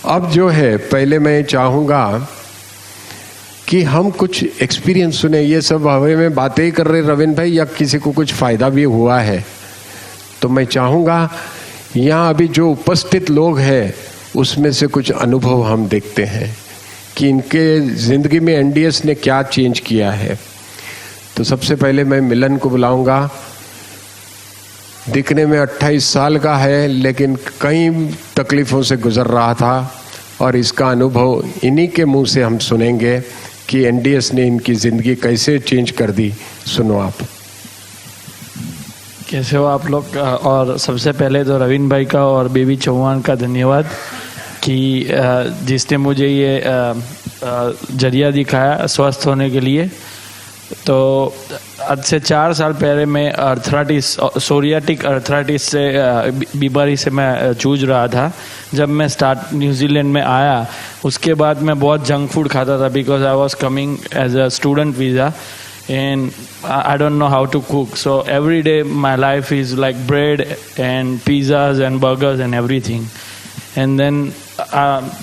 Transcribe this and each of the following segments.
अब जो है, पहले मैं चाहूँगा कि हम कुछ एक्सपीरियंस सुने। ये सब हवे में बातें ही कर रहे रविंद्र भाई, या किसी को कुछ फ़ायदा भी हुआ है तो मैं चाहूँगा यहाँ अभी जो उपस्थित लोग हैं उसमें से कुछ अनुभव हम देखते हैं कि इनके ज़िंदगी में एनडीएस ने क्या चेंज किया है। तो सबसे पहले मैं मिलन को बुलाऊंगा। दिखने में 28 साल का है, लेकिन कई तकलीफ़ों से गुजर रहा था और इसका अनुभव इन्हीं के मुंह से हम सुनेंगे कि एनडीएस ने इनकी ज़िंदगी कैसे चेंज कर दी। सुनो आप। कैसे हो आप लोग? और सबसे पहले तो रविंद्र भाई का और बेबी चौहान का धन्यवाद कि जिसने मुझे ये जरिया दिखाया स्वस्थ होने के लिए। तो आज से 4 साल पहले मैं अर्थराइटिस, सोरियाटिक अर्थराइटिस से बीमारी से मैं जूझ रहा था। जब मैं न्यूजीलैंड में आया उसके बाद मैं बहुत जंक फूड खाता था, because I was coming as a student visa and I don't know how to cook. So every day my life is like bread and pizzas and burgers and everything. And then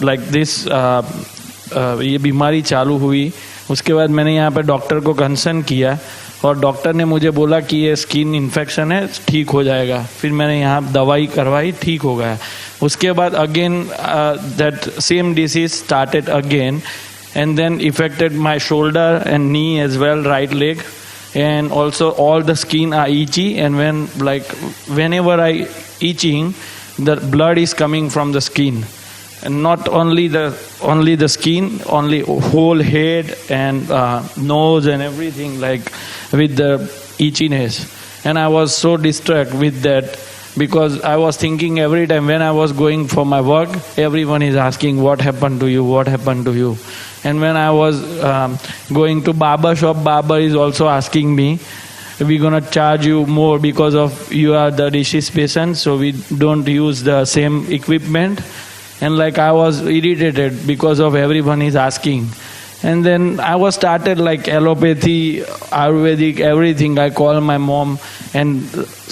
like this ये बीमारी चालू हुई। उसके बाद मैंने यहाँ पे doctor को कंसर्न किया और डॉक्टर ने मुझे बोला कि ये स्किन इन्फेक्शन है, ठीक हो जाएगा। फिर मैंने यहाँ दवाई करवाई, ठीक हो गया। उसके बाद again that same disease started again and then affected my shoulder and knee as well, right leg, and also all the skin are itchy, and whenever I itching, the blood is coming from the skin, and not only the skin, only whole head and nose and everything, like with the itchiness. And I was so distracted with that, because I was thinking every time when I was going for my work, everyone is asking what happened to you, what happened to you. And when I was going to barber shop, barber is also asking me, we're gonna charge you more because of you are the disease patient, so we don't use the same equipment. And like I was irritated because of everyone is asking. And then I was started like allopathy, Ayurvedic, everything. I call my mom and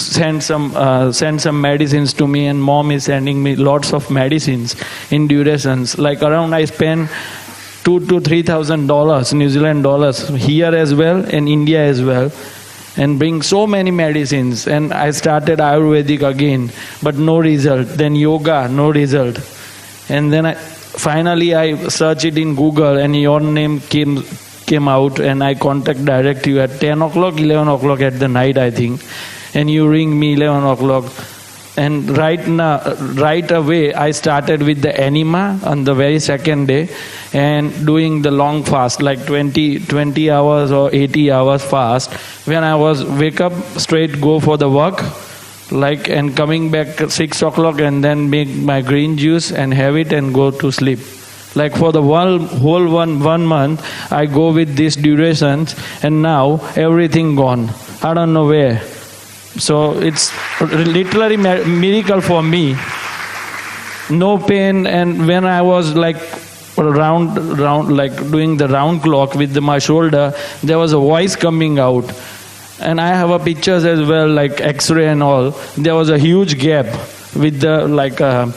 send some medicines to me, and mom is sending me lots of medicines in durations. Like around I spend $2,000 to $3,000 New Zealand dollars here as well and India as well, and bring so many medicines. And I started Ayurvedic again, but no result. Then yoga, no result. And then finally I searched it in Google and your name came out, and I contact direct you at 10 o'clock, 11 o'clock at the night I think, and you ring me 11 o'clock. And right away I started with the enema on the very second day and doing the long fast, like 20 hours or 80 hours fast. When I was wake up, straight go for the work, like, and coming back at 6 o'clock and then make my green juice and have it and go to sleep. Like for the whole one month I go with these durations, and now everything gone. I don't know where. So it's literally miracle for me. No pain. And when I was like round like doing the round clock with my shoulder, there was a voice coming out. And I have a pictures as well, like X-ray and all. There was a huge gap with the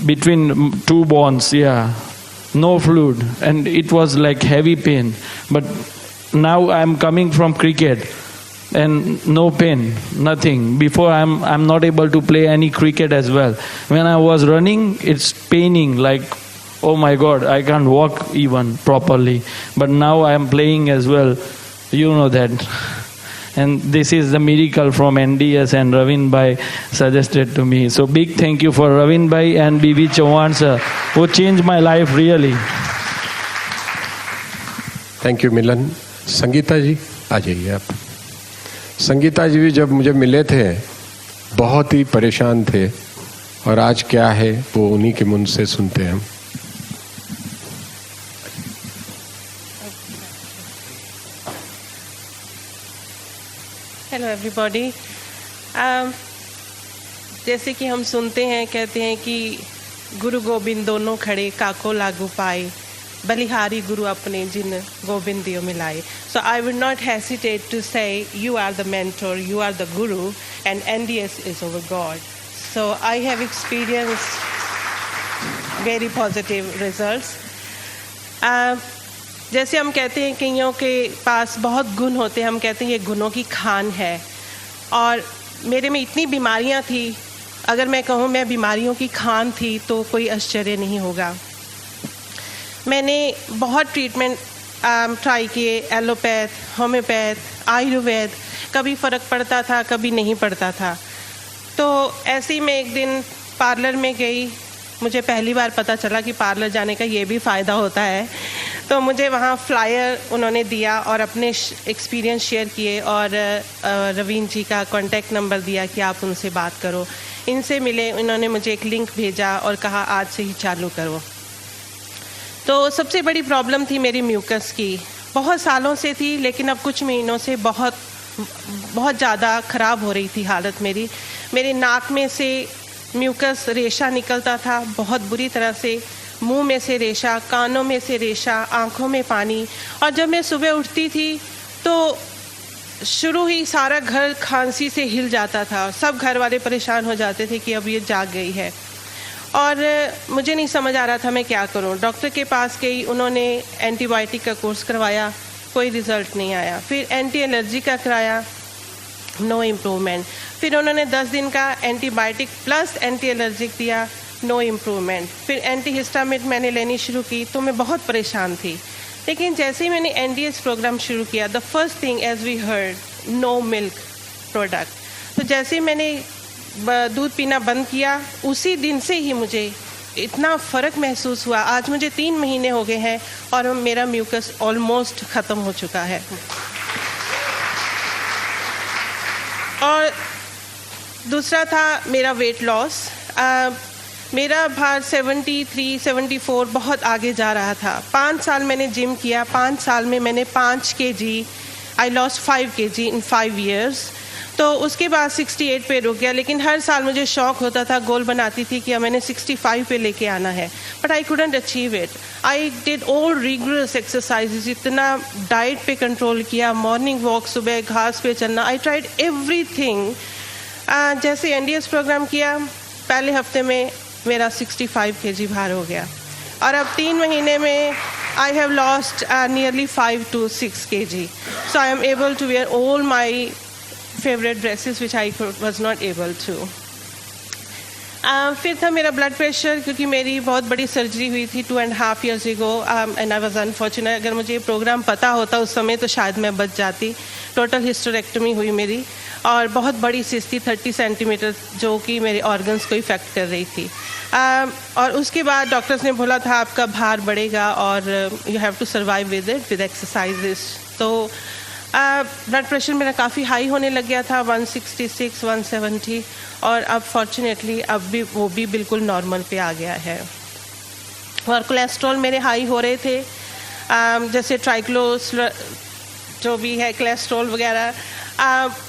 between two bones, yeah. No fluid, and it was like heavy pain. But now I'm coming from cricket, and no pain, nothing. Before I'm not able to play any cricket as well. When I was running, it's paining, like, oh my God, I can't walk even properly. But now I'm playing as well. You know that. And this is the miracle from NDS, and Ravin Bhai suggested to me. So big thank you for Ravin Bhai and BB Chauhan sir, who changed my life really. Thank you मिलन। संगीता जी आ जाइए आप। संगीता जी भी जब मुझे मिले थे बहुत ही परेशान थे, और आज क्या है वो उन्हीं के मुंह से सुनते हैं हम। Hello everybody. जैसे कि हम सुनते हैं, कहते हैं कि गुरु गोबिंद दोनों खड़े काको लागू पाए, बलिहारी गुरु अपने जिन गोबिंद दियो मिलाए. So I would not hesitate to say you are the mentor, you are the guru, and NDS is our God. So I have experienced very positive results. जैसे हम कहते हैं कईयों के पास बहुत गुण होते हैं, हम कहते हैं ये गुणों की खान है, और मेरे में इतनी बीमारियां थी, अगर मैं कहूँ मैं बीमारियों की खान थी तो कोई आश्चर्य नहीं होगा। मैंने बहुत ट्रीटमेंट ट्राई किए, एलोपैथ, होम्योपैथ, आयुर्वेद, कभी फ़र्क पड़ता था कभी नहीं पड़ता था। तो ऐसे ही मैं एक दिन पार्लर में गई, मुझे पहली बार पता चला कि पार्लर जाने का ये भी फ़ायदा होता है। तो मुझे वहाँ फ्लायर उन्होंने दिया और अपने एक्सपीरियंस शेयर किए, और रवीन जी का कॉन्टैक्ट नंबर दिया कि आप उनसे बात करो। इनसे मिले, उन्होंने मुझे एक लिंक भेजा और कहा आज से ही चालू करो। तो सबसे बड़ी प्रॉब्लम थी मेरी म्यूकस की, बहुत सालों से थी, लेकिन अब कुछ महीनों से बहुत ज़्यादा ख़राब हो रही थी हालत मेरी। मेरे नाक में से म्यूकस रेशा निकलता था बहुत बुरी तरह से, मुंह में से रेशा, कानों में से रेशा, आंखों में पानी, और जब मैं सुबह उठती थी तो शुरू ही सारा घर खांसी से हिल जाता था। सब घर वाले परेशान हो जाते थे कि अब ये जाग गई है, और मुझे नहीं समझ आ रहा था मैं क्या करूं। डॉक्टर के पास गई, उन्होंने एंटीबायोटिक का कोर्स करवाया, कोई रिज़ल्ट नहीं आया। फिर एंटी एलर्जी का कराया, नो इम्प्रूवमेंट। फिर उन्होंने 10 दिन का एंटीबायोटिक प्लस एंटी एलर्जिक दिया, नो इम्प्रूवमेंट। फिर एंटी हिस्टामिन मैंने लेनी शुरू की, तो मैं बहुत परेशान थी। लेकिन जैसे ही मैंने NDS प्रोग्राम शुरू किया, the first thing as we heard, no milk product. तो जैसे ही मैंने दूध पीना बंद किया, उसी दिन से ही मुझे इतना फ़र्क महसूस हुआ। आज मुझे 3 महीने हो गए हैं और मेरा म्यूकस ऑलमोस्ट ख़त्म हो चुका है। और दूसरा था मेरा वेट लॉस। मेरा भार 73, 74 बहुत आगे जा रहा था। 5 साल मैंने जिम किया, 5 साल में मैंने 5 kg, I lost 5 kg in 5 years। तो उसके बाद 68 पे रुक गया, लेकिन हर साल मुझे शौक होता था, गोल बनाती थी कि मैंने 65 पे लेके आना है, but I couldn't achieve it. I did all rigorous exercises, इतना डाइट पे कंट्रोल किया, मॉर्निंग वॉक, सुबह घास पे चलना, आई ट्राइड एवरीथिंग। जैसे NDS प्रोग्राम किया, पहले हफ्ते में मेरा 65 kg भार हो गया, और अब 3 महीने में I have lost nearly 5 to 6 kg. So I am able to wear all my favorite dresses which I was not able to. फिर था मेरा ब्लड प्रेशर, क्योंकि मेरी बहुत बड़ी सर्जरी हुई थी 2.5 years ago, and I was unfortunate। अगर मुझे ये प्रोग्राम पता होता उस समय तो शायद मैं बच जाती। टोटल हिस्टेरेक्टमी हुई मेरी, और बहुत बड़ी सिस्ट थी 30 सेंटीमीटर, जो कि मेरे ऑर्गन्स को इफेक्ट कर रही थी। और उसके बाद डॉक्टर्स ने बोला था आपका भार बढ़ेगा और you have to survive with it with exercises. तो ब्लड प्रेशर मेरा काफ़ी हाई होने लग गया था, 166, 170, और अब फॉर्चुनेटली अब भी वो भी बिल्कुल नॉर्मल पे आ गया है। और कोलेस्ट्रॉल मेरे हाई हो रहे थे, जैसे ट्राइक्लोस जो भी है कोलेस्ट्रॉल वगैरह,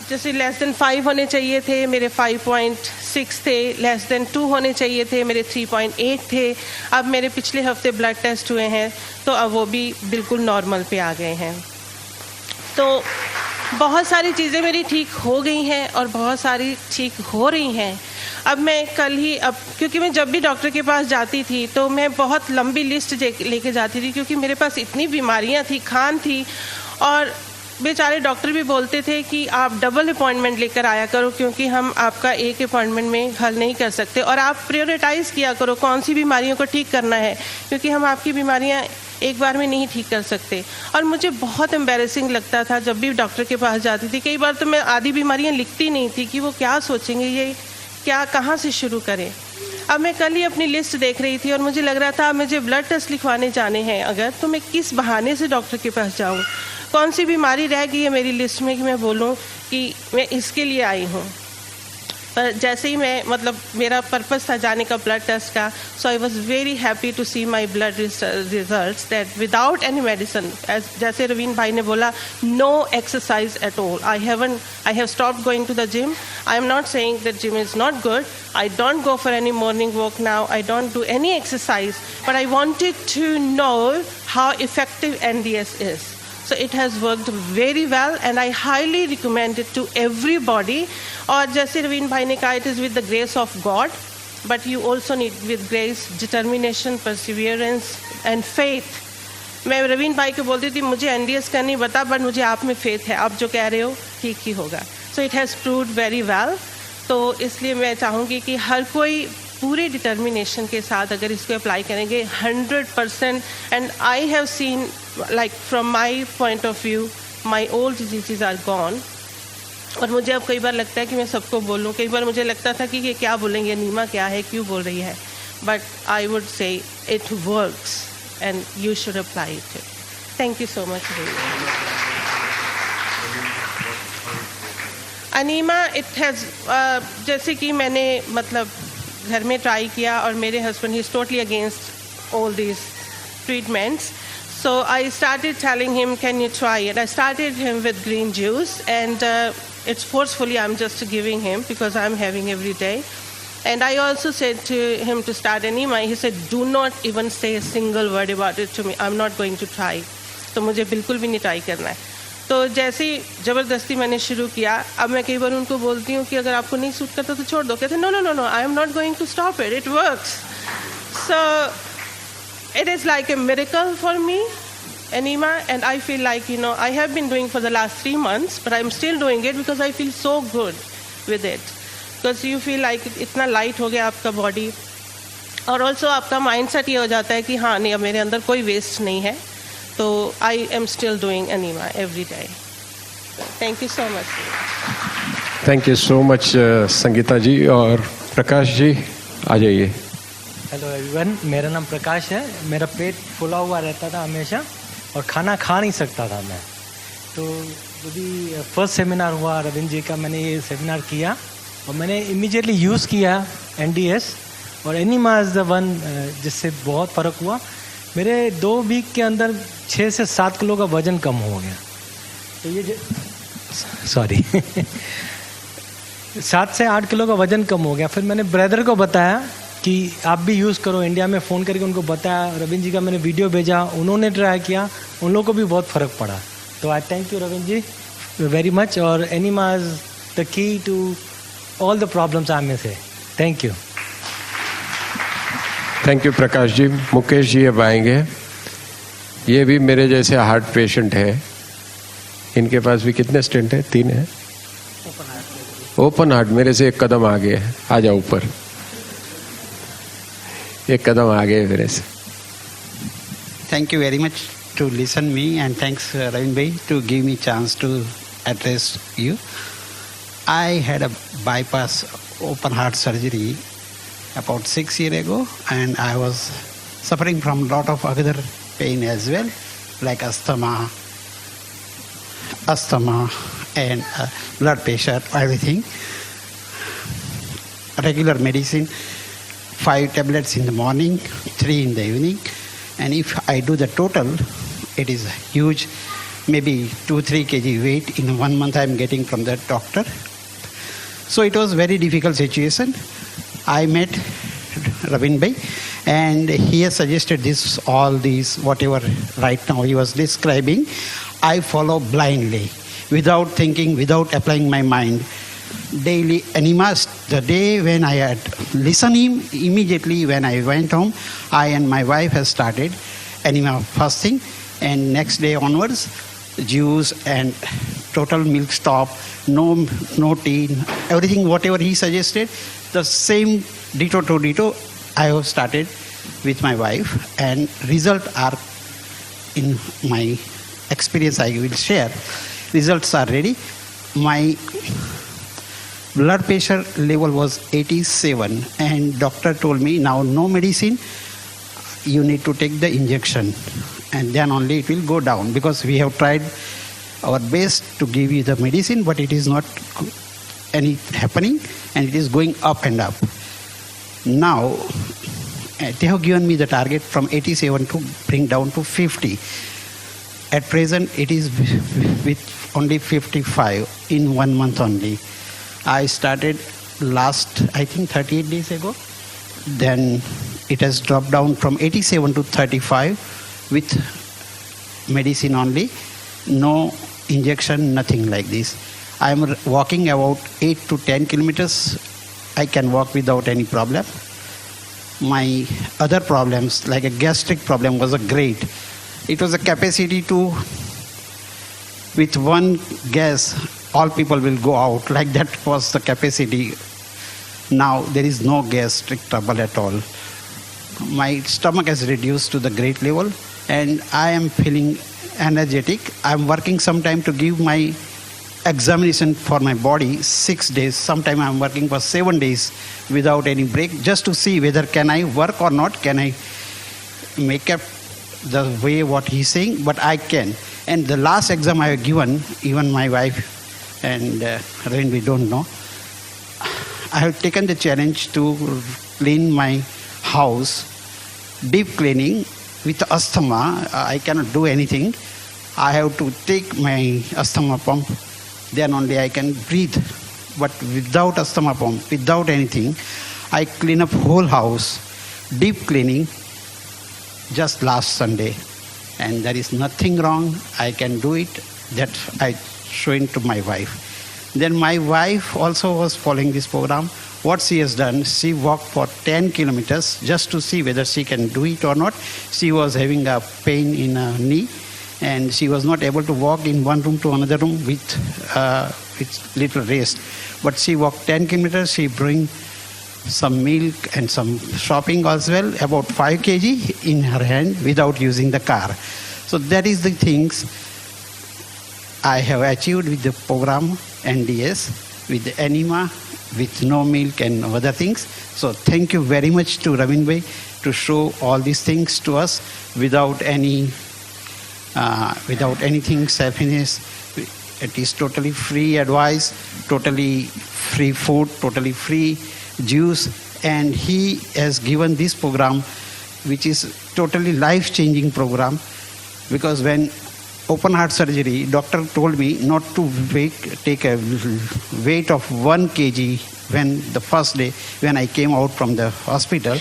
जैसे लेस देन 5 होने चाहिए थे, मेरे 5.6 थे। लेस देन 2 होने चाहिए थे, मेरे 3.8 थे। अब मेरे पिछले हफ्ते ब्लड टेस्ट हुए हैं तो अब वो भी बिल्कुल नॉर्मल पे आ गए हैं। तो बहुत सारी चीज़ें मेरी ठीक हो गई हैं और बहुत सारी ठीक हो रही हैं। अब मैं कल ही, अब क्योंकि मैं जब भी डॉक्टर के पास जाती थी तो मैं बहुत लंबी लिस्ट लेके जाती थी, क्योंकि मेरे पास इतनी बीमारियां थी, खान थी, और बेचारे डॉक्टर भी बोलते थे कि आप डबल अपॉइंटमेंट लेकर आया करो, क्योंकि हम आपका एक अपॉइंटमेंट में हल नहीं कर सकते, और आप प्रायोरिटाइज़ किया करो कौन सी बीमारियों को ठीक करना है, क्योंकि हम आपकी बीमारियां एक बार में नहीं ठीक कर सकते। और मुझे बहुत एम्बैरेसिंग लगता था जब भी डॉक्टर के पास जाती थी। कई बार तो मैं आधी बीमारियां लिखती नहीं थी कि वो क्या सोचेंगे, ये क्या, कहाँ से शुरू करें। अब मैं कल ही अपनी लिस्ट देख रही थी और मुझे लग रहा था मुझे ब्लड टेस्ट लिखवाने जाने हैं अगर, तो मैं किस बहाने से डॉक्टर के पास जाऊँ, कौन सी बीमारी रह गई है मेरी लिस्ट में कि मैं बोलूँ कि मैं इसके लिए आई हूँ। पर जैसे ही मैं, मतलब मेरा पर्पस था जाने का ब्लड टेस्ट का, so I was very happy to see my blood results that without any medicine, जैसे रवीन भाई ने बोला, no exercise at all. I have stopped going to the gym. I am not saying that gym is not good. I don't go for any morning walk now. I don't do any exercise. But I wanted to know how effective NDS is. So it has worked very well and I highly recommend it to everybody. और जैसे रवीन भाई ने कहा, it is with the grace of God. but you also need with grace, determination, perseverance and faith. मैं रवीन भाई को बोलती थी मुझे NDS का नहीं बता, बट मुझे आप में फेथ है, आप जो कह रहे हो ठीक ही होगा. So it has proved very well. तो इसलिए मैं चाहूँगी कि हर कोई पूरे डिटर्मिनेशन के साथ अगर इसको अप्लाई करेंगे 100%. And I have seen like from my point of view my old diseases are gone. और मुझे अब कई बार लगता है कि मैं सबको बोलूँ. कई बार मुझे लगता था कि ये क्या बोलेंगे, नीमा क्या है, क्यों बोल रही है, but I would say it works and you should apply it. Thank you so much. Enema it has जैसे कि मैंने मतलब घर में ट्राई किया और मेरे husband he is totally against all this treatments. So I started telling him, can you try it? I started him with green juice, and it's forcefully I'm just giving him because I'm having every day. And I also said to him to start Enema. He said, do not even say a single word about it to me. I'm not going to try. तो मुझे बिल्कुल भी नहीं try करना है. तो जैसे ही ज़बरदस्ती मैंने शुरू किया, अब मैं कई बार उनको बोलती हूँ कि अगर आपको नहीं सूट करता तो छोड़ दो. कहते no no no no, I am not going to stop it, it works. So it is like a miracle for me, Enema, and I feel like, you know, I have been doing for the last 3 months, but I'm still doing it because I feel so good with it. Because you feel like इतना light हो गया आपका body, और also आपका mindset ये हो जाता है कि हाँ नहीं, अब मेरे अंदर कोई waste नहीं है. तो I am still doing Enema every day. Thank you so much. Thank you so much, Sangeeta जी. और प्रकाश जी आ जाइए. हेलो एवरीवन, मेरा नाम प्रकाश है. मेरा पेट फुला हुआ रहता था हमेशा और खाना खा नहीं सकता था मैं. तो अभी फर्स्ट सेमिनार हुआ रविंद्र जी का, मैंने ये सेमिनार किया और मैंने इमीडिएटली यूज़ किया NDS और एनीमा इज़ द वन जिससे बहुत फ़र्क हुआ. मेरे 2 वीक के अंदर 6 से 7 किलो का वज़न कम हो गया. तो ये 7 से 8 किलो का वज़न कम हो गया. फिर मैंने ब्रदर को बताया कि आप भी यूज़ करो. इंडिया में फ़ोन करके उनको बताया. रविंद्र जी का मैंने वीडियो भेजा, उन्होंने ट्राई किया, उन लोगों को भी बहुत फ़र्क पड़ा. तो I thank you Ravindra ji very much. और enema is the key to all the problems आई में से. Thank you. Thank you Prakash ji. Mukesh ji अब आएंगे. ये भी मेरे जैसे हार्ट पेशेंट है. इनके पास भी कितने स्टेंट हैं? 3 है. ओपन हार्ट मेरे से 1 कदम आगे है. आ जाओ ऊपर. 1 कदम आगे मेरे से. Thank you very much to listen me, and thanks Ravin bhai to give me chance to address you. I had a bypass open heart surgery about 6 years ago, and I was suffering from lot of other pain as well, like asthma and blood pressure, everything. Regular medicine, 5 tablets in the morning, 3 in the evening. And if I do the total, it is huge, maybe 2-3 kg weight in 1 month I am getting from the doctor. So it was very difficult situation. I met Ravin bhai, and he has suggested all these, whatever right now he was describing, I follow blindly, without thinking, without applying my mind. Daily Enema. The day when I had listened him, immediately when I went home, I and my wife have started Enema fasting, and next day onwards, juice and total milk stop, no tea, everything whatever he suggested, the same ditto to ditto I have started with my wife, and result are in my experience I will share. Results are ready. My blood pressure level was 87, and doctor told me now no medicine, you need to take the injection, and then only it will go down, because we have tried our best to give you the medicine, but it is not any happening, and it is going up and up. Now they have given me the target from 87 to bring down to 50. At present it is with only 55 in 1 month only. I started last, I think 38 days ago. Then it has dropped down from 87 to 35 with medicine only. No injection, nothing like this. I am walking about 8 to 10 kilometers. I can walk without any problem. my other problems, like a gastric problem, was a great. It was a capacity to, with one gas, all people will go out. Like that was the capacity. Now there is no gastric trouble at all. My stomach has reduced to the great level, and I am feeling energetic. I am working sometime to give my examination for my body 6 days. Sometime I am working for 7 days without any break, just to see whether can I work or not. Can I make up the way what he's saying? But I can. And the last exam I have given, even my wife and Ren, we don't know. I have taken the challenge to clean my house, deep cleaning. With asthma, I cannot do anything. I have to take my asthma pump, then only I can breathe. But without asthma pump, without anything, I clean up whole house, deep cleaning, just last Sunday. And there is nothing wrong. I can do it. That I showing to my wife. Then my wife also was following this program. What she has done, she walked for 10 kilometers just to see whether she can do it or not. She was having a pain in her knee, and she was not able to walk in one room to another room with little rest. But she walked 10 kilometers. She bring some milk and some shopping as well, about 5 kg in her hand without using the car. So that is the things I have achieved with the program NDS, with the enema, with no milk and other things. So thank you very much to Ravin Bhai to show all these things to us without anything selfishness. It is totally free advice, totally free food, totally free juice, and he has given this program, which is totally life-changing program, because when open heart surgery, doctor told me not to take a weight of 1 kg. When the first day when I came out from the hospital,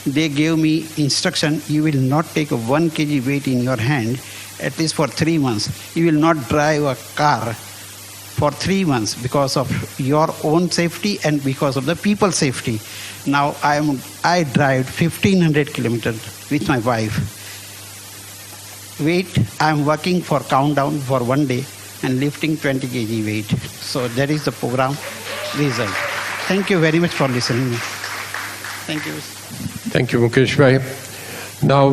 they gave me instruction, you will not take a 1 kg weight in your hand at least for 3 months. You will not drive a car for 3 months because of your own safety and because of the people's safety. Now I drive 1500 kilometers with my wife. Weight, I am working for countdown for 1 day and lifting 20 kg weight. So that is the program result. Thank you very much for listening. Thank you. Thank you, Mukesh Bhai. Now,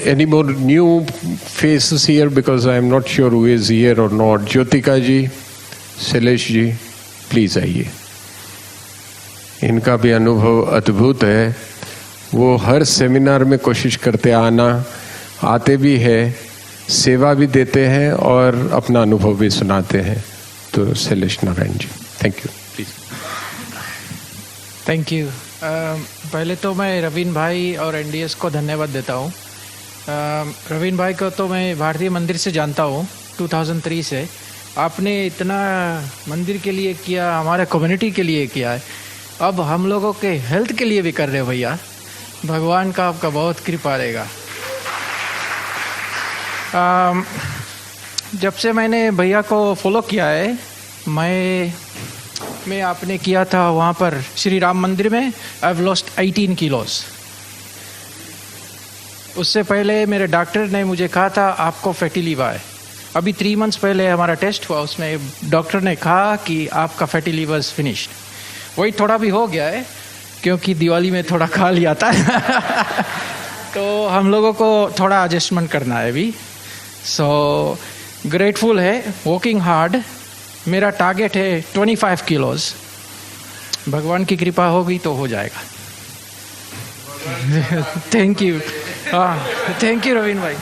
any more new faces here, because I am not sure who is here or not. Jyotika ji, Shailesh ji, please आइए. इनका भी अनुभव अद्भुत है. वो हर seminar में कोशिश करते आना, आते भी है, सेवा भी देते हैं और अपना अनुभव भी सुनाते हैं. तो Shailesh Narayan ji, thank you. Please. Thank you. पहले तो मैं रवीन भाई और एनडीएस को धन्यवाद देता हूँ. रवीन भाई को तो मैं भारतीय मंदिर से जानता हूँ 2003 से. आपने इतना मंदिर के लिए किया, हमारे कम्युनिटी के लिए किया है, अब हम लोगों के हेल्थ के लिए भी कर रहे हो भैया. भगवान का आपका बहुत कृपा रहेगा. जब से मैंने भैया को फॉलो किया है, मैं आपने किया था वहाँ पर श्री राम मंदिर में, आई हैव लॉस्ट 18 किलोस. उससे पहले मेरे डॉक्टर ने मुझे कहा था आपको फैटी लीवर है. अभी 3 मंथ्स पहले हमारा टेस्ट हुआ, उसमें डॉक्टर ने कहा कि आपका फैटी लीवर इज फिनिश्ड. वही थोड़ा भी हो गया है क्योंकि दिवाली में थोड़ा खा लिया था. तो हम लोगों को थोड़ा एडजस्टमेंट करना है अभी. सो ग्रेटफुल है, वर्किंग हार्ड. मेरा टारगेट है 25 किलोस. भगवान की कृपा होगी तो हो जाएगा. Thank you. Thank you Raveen भाई.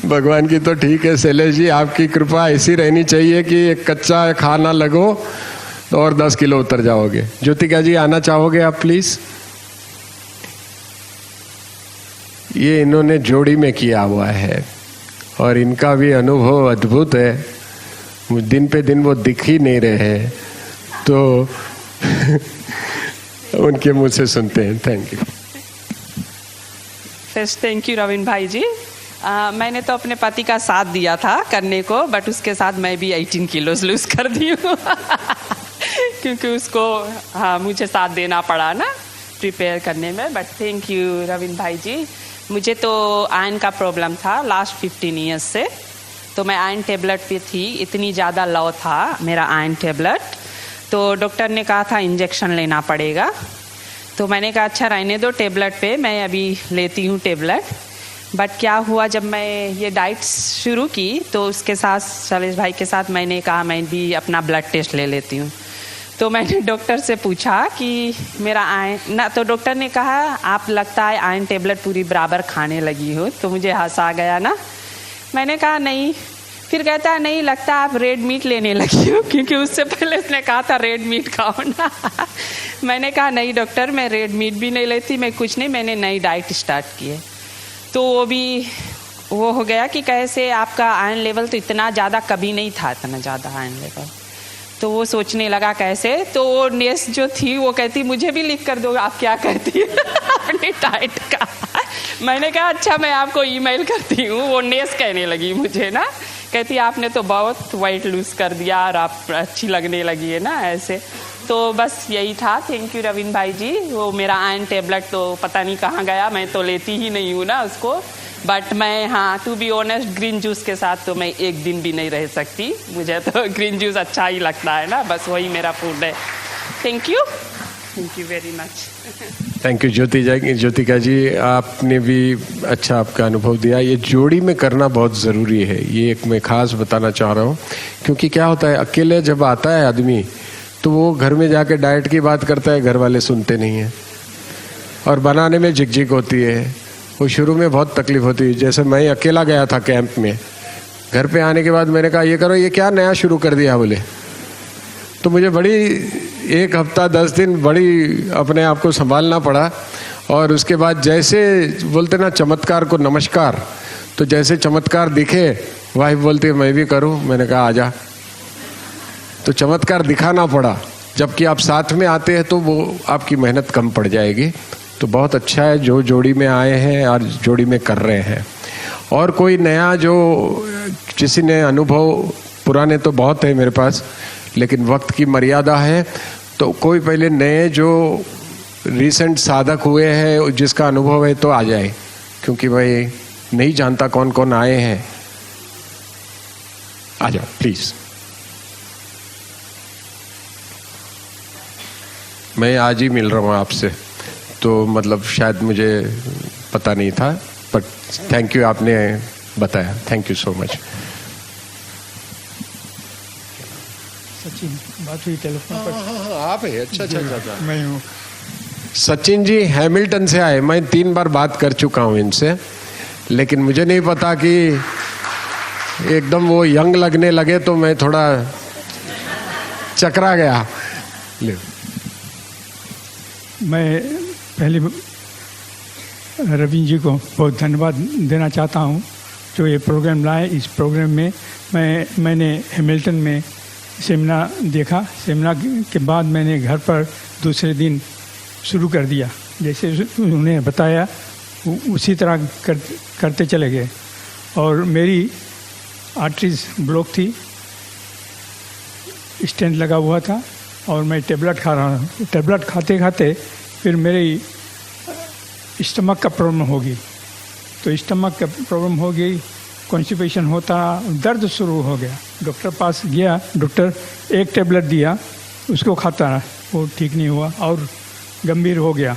भगवान की तो ठीक है शैलेश जी, आपकी कृपा ऐसी रहनी चाहिए कि एक कच्चा खाना लगो और 10 किलो उतर जाओगे. ज्योतिका जी आना चाहोगे आप प्लीज? ये इन्होंने जोड़ी में किया हुआ है और इनका भी अनुभव अद्भुत है. दिन पे दिन वो दिख ही नहीं रहे हैं, तो उनके मुंह से सुनते हैं. Thank you. First thank you Raveen भाई जी. मैंने तो अपने पति का साथ दिया था करने को, बट उसके साथ मैं भी 18 किलोस लूज कर दी हूँ. क्योंकि उसको मुझे साथ देना पड़ा ना. प्रिपेयर करने में, बट थैंक यू रविंद्र भाई जी। मुझे तो आयरन का प्रॉब्लम था लास्ट 15 ईयर्स से, तो मैं आयरन टेबलेट पे थी, इतनी ज़्यादा लो था मेरा आयरन टेबलेट, तो डॉक्टर ने कहा था इंजेक्शन लेना पड़ेगा। तो मैंने कहा अच्छा रहने दो टेबलेट पे, मैं अभी लेती हूँ टेबलेट। बट क्या हुआ, जब मैं ये डाइट शुरू की तो उसके साथ शैलेश भाई के साथ मैंने कहा मैं भी अपना ब्लड टेस्ट ले लेती हूँ। तो मैंने डॉक्टर से पूछा कि मेरा आयरन ना, तो डॉक्टर ने कहा आप लगता है आयरन टेबलेट पूरी बराबर खाने लगी हो। तो मुझे हंसा गया ना, मैंने कहा नहीं। फिर कहता है नहीं लगता आप रेड मीट लेने लगी हो, क्योंकि उससे पहले उसने कहा था रेड मीट खाओ ना। मैंने कहा नहीं डॉक्टर, मैं रेड मीट भी नहीं लेती, मैं कुछ नहीं, मैंने नई डाइट स्टार्ट की है। तो वो भी वो हो गया कि कैसे आपका आयरन लेवल तो इतना ज़्यादा कभी नहीं था, इतना ज़्यादा आयरन लेवल। तो वो सोचने लगा कैसे, तो वो नेस जो थी वो कहती मुझे भी लिख कर दो आप क्या कहती है अपनी डाइट का। मैंने कहा अच्छा मैं आपको ईमेल करती हूँ। वो नेस कहने लगी मुझे ना, कहती आपने तो बहुत वेट लूज कर दिया और आप अच्छी लगने लगी है ना ऐसे। तो बस यही था। थैंक यू रविंद्र भाई जी। वो मेरा आयरन टेबलेट तो पता नहीं कहाँ गया, मैं तो लेती ही नहीं हूँ ना उसको। बट मैं हाँ to be honest green juice के साथ तो मैं एक दिन भी नहीं रह सकती, मुझे तो ग्रीन जूस अच्छा ही लगता है ना, बस वही मेरा फूड है। Thank you very much. Thank you Jyotika ji, आपने भी अच्छा आपका अनुभव दिया। ये जोड़ी में करना बहुत ज़रूरी है, ये एक मैं खास बताना चाह रहा हूँ। क्योंकि क्या होता है अकेले जब आता है आदमी तो वो घर में जाके डाइट की बात करता है, घर वाले सुनते नहीं हैं और बनाने में झिकझिक होती है। वो शुरू में बहुत तकलीफ होती है। जैसे मैं अकेला गया था कैंप में, घर पे आने के बाद मैंने कहा ये करो, ये क्या नया शुरू कर दिया बोले। तो मुझे बड़ी 1 हफ्ता 10 दिन बड़ी अपने आप को संभालना पड़ा। और उसके बाद जैसे बोलते ना चमत्कार को नमस्कार, तो जैसे चमत्कार दिखे वाइफ बोलती है मैं भी करूं। मैंने कहा आजा। तो चमत्कार दिखाना पड़ा। जबकि आप साथ में आते हैं तो वो आपकी मेहनत कम पड़ जाएगी। तो बहुत अच्छा है जो जोड़ी में आए हैं और जोड़ी में कर रहे हैं। और कोई नया जो किसी ने अनुभव, पुराने तो बहुत है मेरे पास लेकिन वक्त की मर्यादा है, तो कोई पहले नए जो रिसेंट साधक हुए हैं जिसका अनुभव है तो आ जाए, क्योंकि मैं नहीं जानता कौन कौन आए हैं। आ जाओ प्लीज। मैं आज ही मिल रहा हूँ आपसे, तो मतलब शायद मुझे पता नहीं था, बट थैंक यू आपने बताया। Thank you so much. Sachin बात हुई टेलीफोन पर। हाँ, आप है। अच्छा। मैं हूँ सचिन जी हैमिल्टन से आए। मैं 3 बार बात कर चुका हूँ इनसे, लेकिन मुझे नहीं पता कि एकदम वो यंग लगने लगे तो मैं थोड़ा चकरा गया। मैं पहले रविंद्र जी को बहुत धन्यवाद देना चाहता हूँ जो ये प्रोग्राम लाए। इस प्रोग्राम में मैंने हैमिल्टन में सेमिनार देखा। सेमिनार के बाद मैंने घर पर दूसरे दिन शुरू कर दिया, जैसे उन्हें बताया उसी तरह करते चले गए। और मेरी आर्टरीज ब्लॉक थी, स्टेंट लगा हुआ था और मैं टेबलेट खा रहा था। टेबलेट खाते खाते फिर मेरी स्टमक का प्रॉब्लम हो गई। तो स्टमक का प्रॉब्लम हो गई, कॉन्स्टिपेशन होता, दर्द शुरू हो गया। डॉक्टर पास गया, डॉक्टर एक टेबलेट दिया, उसको खाता रहा, वो ठीक नहीं हुआ और गंभीर हो गया।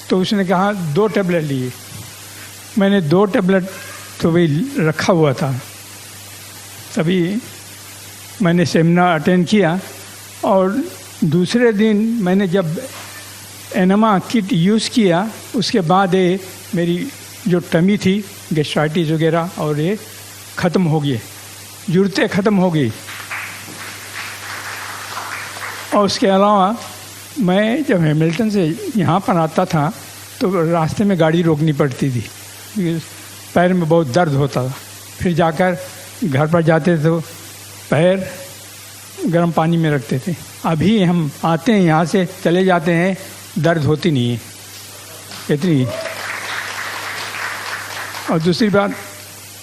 तो उसने कहा 2 टेबलेट लिए। मैंने 2 टेबलेट तो वही रखा हुआ था। तभी मैंने सेमिनार अटेंड किया और दूसरे दिन मैंने जब एनमा किट यूज़ किया, उसके बाद ये मेरी जो टमी थी, गैस्ट्राइटिस वगैरह, और ये ख़त्म हो गई, जुड़ते ख़त्म हो गई। और उसके अलावा मैं जब हैमिल्टन से यहाँ पर आता था तो रास्ते में गाड़ी रोकनी पड़ती थी, पैर में बहुत दर्द होता था। फिर जाकर घर पर जाते तो पैर गर्म पानी में रखते थे। अभी हम आते हैं यहाँ से चले जाते हैं, दर्द होती नहीं है इतनी। और दूसरी बात,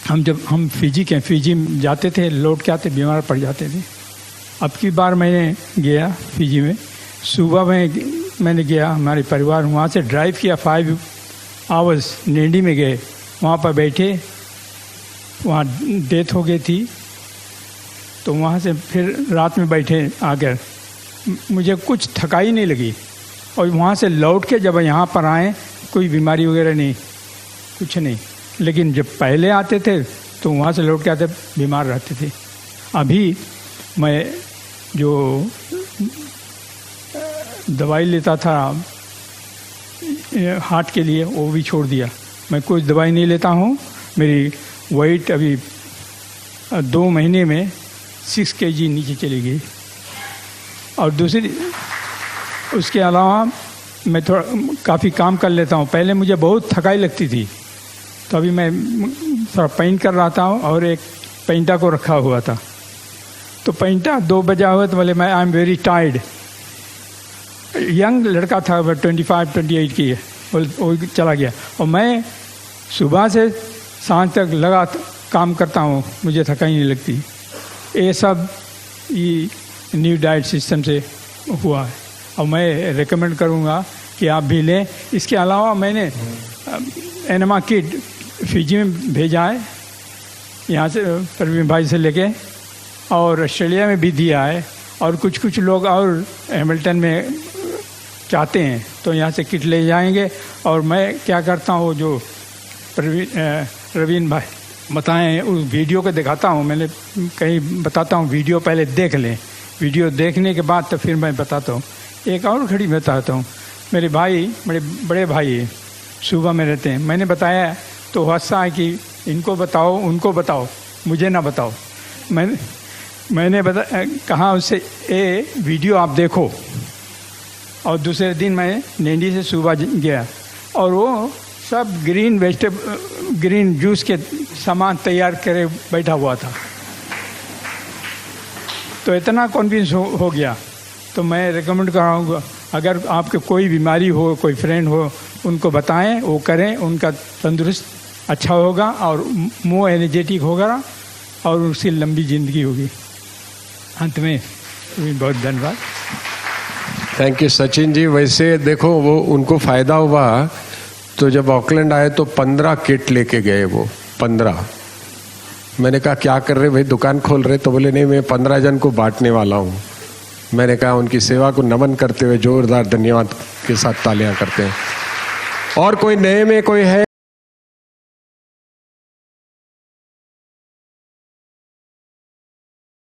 हम फिजी जाते थे, लौट के आते बीमार पड़ जाते थे। अब की बार मैंने गया फिजी में, सुबह में मैंने गया, हमारे परिवार वहाँ से ड्राइव किया 5 आवर्स, नेंडी में गए, वहाँ पर बैठे, वहाँ डेथ हो गई थी। तो वहाँ से फिर रात में बैठे आकर, मुझे कुछ थकाई नहीं लगी। और वहाँ से लौट के जब यहाँ पर आए, कोई बीमारी वगैरह नहीं, कुछ नहीं। लेकिन जब पहले आते थे तो वहाँ से लौट के आते बीमार रहते थे। अभी मैं जो दवाई लेता था हार्ट के लिए, वो भी छोड़ दिया। मैं कोई दवाई नहीं लेता हूँ। मेरी वेट अभी 2 महीने में 6 kg नीचे चली गई। और दूसरी, उसके अलावा मैं थोड़ा काफ़ी काम कर लेता हूँ। पहले मुझे बहुत थकाई लगती थी, तो अभी मैं थोड़ा पेंट कर रहा था और एक पेंटा को रखा हुआ था, तो पेंटा 2 बजा हुआ, तो बोले मैं I am very tired. Young लड़का था, 25-28 की है, वो चला गया। और मैं सुबह से सांझ तक लगा काम करता हूँ, मुझे थकाई नहीं लगती। ये सब ये न्यू डाइट सिस्टम से हुआ है, और मैं रेकमेंड करूँगा कि आप भी लें। इसके अलावा मैंने एनमा किट फिजी में भेजा है, यहाँ से परवीन भाई से लेके, और ऑस्ट्रेलिया में भी दिया है, और कुछ लोग और हैमिल्टन में चाहते हैं तो यहाँ से किट ले जाएंगे। और मैं क्या करता हूँ, जो रवीन भाई बताएं उस वीडियो को दिखाता हूँ, मैंने कहीं बताता हूँ, वीडियो पहले देख लें, वीडियो देखने के बाद तो फिर मैं बताता हूँ। एक और घड़ी बताता हूँ। मेरे भाई, मेरे बड़े भाई सुबह में रहते हैं, मैंने बताया तो हंसा है कि इनको बताओ, उनको बताओ, मुझे ना बताओ। मैंने कहा उससे, ये वीडियो आप देखो। और दूसरे दिन मैं नेंडी से सुबह गया, और वो सब ग्रीन जूस के सामान तैयार करे बैठा हुआ था। तो इतना कॉन्फिडेंस हो गया। तो मैं रिकमेंड कराऊंगा, अगर आपके कोई बीमारी हो, कोई फ्रेंड हो, उनको बताएं, वो करें, उनका तंदुरुस्त अच्छा होगा और मोर एनर्जेटिक होगा और उसकी लंबी ज़िंदगी होगी। अंत में बहुत धन्यवाद। Thank you Sachin ji. वैसे देखो, वो उनको फ़ायदा हुआ, तो जब ऑकलैंड आए तो 15 किट लेके गए वो, 15। मैंने कहा क्या कर रहे भाई, दुकान खोल रहे? तो बोले नहीं, मैं 15 जन को बांटने वाला हूँ। मैंने कहा उनकी सेवा को नमन करते हुए जोरदार धन्यवाद के साथ तालियां करते हैं। और कोई नए में कोई है?